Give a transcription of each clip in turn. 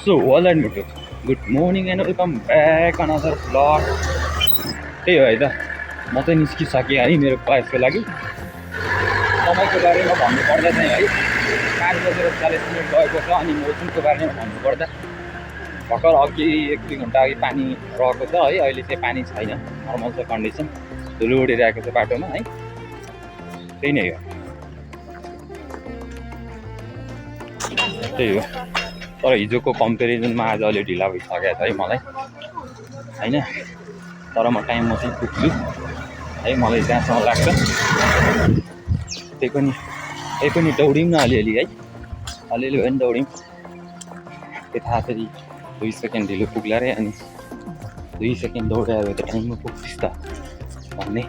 So, well and good morning and welcome back another vlog. त्यही हो है त म चाहिँ निस्किसकेँ है मेरो क्लासको लागि। समयको बारेमा भन्नुपर्दा चाहिँ है 5:40 गएको छ अनि मौसमको बारेमा भन्नुपर्दा भर्खर अघि 1-2 घन्टा अघि पानी रहेको छ है। अहिले चाहिँ पानी छैन, नर्मल छ कन्डिसन। धुलो उडिरहेको छ बाटोमा है, त्यही नै हो। त्यही हो, तर हिजोको कम्पेरिजनमा आज अलि ढिला भइसकेको छ है मलाई हैन। तर म टाइममा चाहिँ पुग्छु है, मलाई जहाँसम्म लाग्छ। त्यही पनि दौड्यौँ न अलिअलि है, अलिअलि भए पनि दौड्यौँ। के थाहा फेरि 2 सेकेन्ड ढिलो पुग्ला रे, अनि 2 सेकेन्ड दौडायो भने त टाइममा पुग्छस् त भन्ने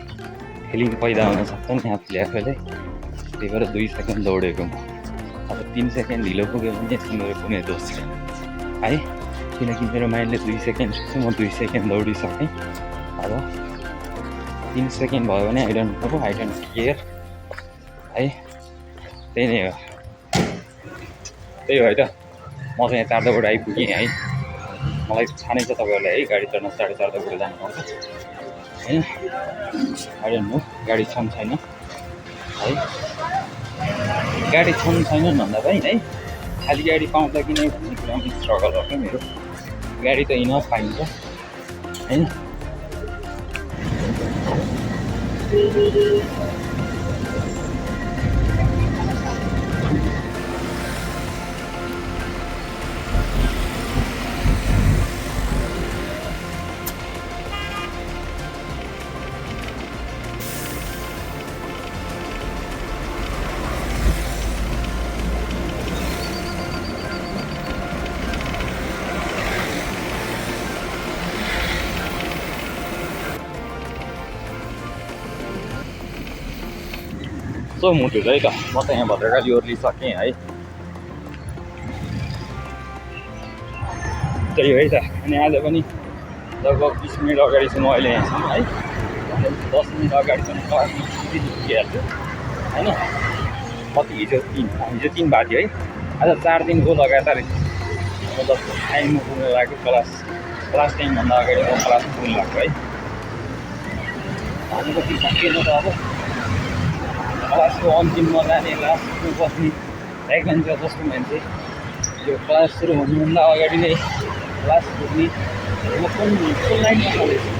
फिलिङ पैदा हुन सक्छ नि आफूले आफैले। त्यही भएर 2 सेकेन्ड दौडेको म। अब 3 सेकेन्ड ढिलो पुग्यो भने यसमा मेरो कुनै दोष छैन है, किनकि मेरो माइन्डले 2 सेकेन्ड म 2 सेकेन्ड दौडिसकेँ। अब 3 सेकेन्ड भयो भने आई डोन्ट केयर है, त्यही नै हो। त्यही हो है त, म चाहिँ यहाँ 4 आइपुगेँ है। मलाई थाहा नै छ तपाईँहरूलाई है, गाडी चढ्न 4:30 जानुपर्छ होइन। आई डोन्ट नो गाडी छन् छैन है। गाडी छन् छैनन् भन्दा पनि है, खाली गाडी पाउँदा कि नै भन्ने कुरामा स्ट्रगल हो क्या मेरो। गाडी त इनफ पाइन्छ होइन। सो मुटु है त, म त यहाँ भद्रकाली ओर्लिसकेँ है। त्यही है त, अनि आज पनि लगभग 20 मिनट अगाडिसम्म अहिले यहाँ छौँ है। 10 मिनट अगाडिसम्म क्लासमा पुगिहाल्छु होइन। कति हिजो 3 भएको थियो है। आज 4 दिनको लगातार मतलब टाइममा पुग्नु लाग्यो। क्लास टाइमभन्दा अगाडि म क्लासमा पुग्नु लाग्यो है। भनेको कि सकिएन त अब क्लासको अन्तिममा जाने, लास्टमा बस्ने भ्याकेन्सी जस्तो मान्छे यो क्लास सुरु हुनुभन्दा अगाडि नै क्लास पुग्ने। म कुन लाइनमा चलेछु,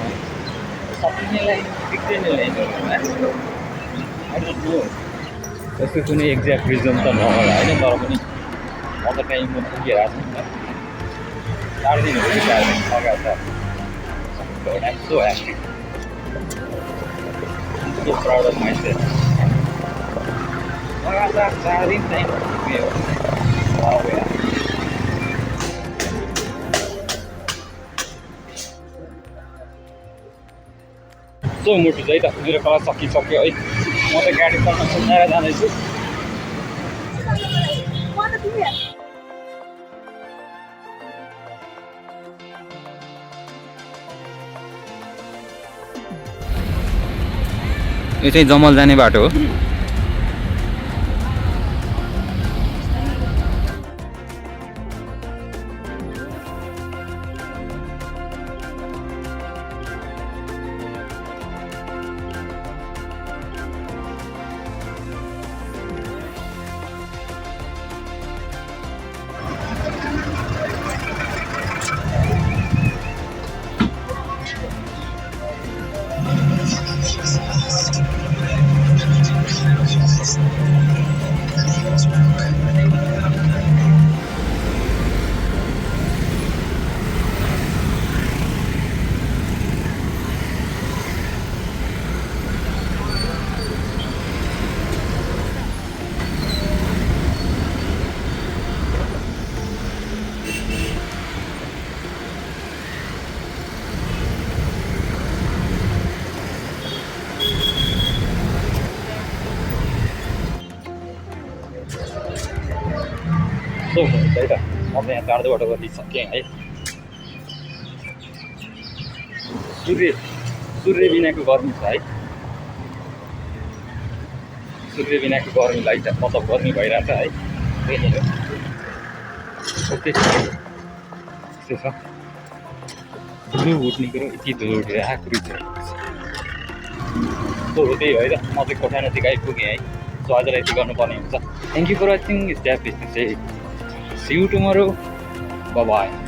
सकिने लाइन बिग्रिने लाइन हो आई डोन्ट नो। यसको कुनै एक्ज्याक्ट रिजन त नहोला होइन, तर पनि म त टाइममा पुगिरहेको छु नि त। 4 दिन हो कि 4 दिन लगातार। I'm so happy. I'm so proud of myself. लगातार 4 दिन टाइममा पुग्यो। वाउ यार। सो मुटु है त, मेरो क्लास सकिसक्यो है। म त गाडी चढ्न सुनाएर जाँदैछु। यो चाहिँ जमल जाने बाटो हो। सो है त, म त यहाँ 4 गरिसकेँ है। सूर्य बिनाको गर्मी छ है। सूर्य बिनाको गर्मीलाई त मतलब गर्मी भइरहेछ है, त्यही नै हो। ओके यस्तो छ ठुलो उठ्नेको र यति धुलो उठेर आएको छ सो त्यही है त म चाहिँ कोठा नजिक आइपुगेँ है सो आजलाई यति गर्नुपर्ने हुन्छ थ्याङ्क यू फर वाचिङ स्ट्याप सी यू टुमोरो बाई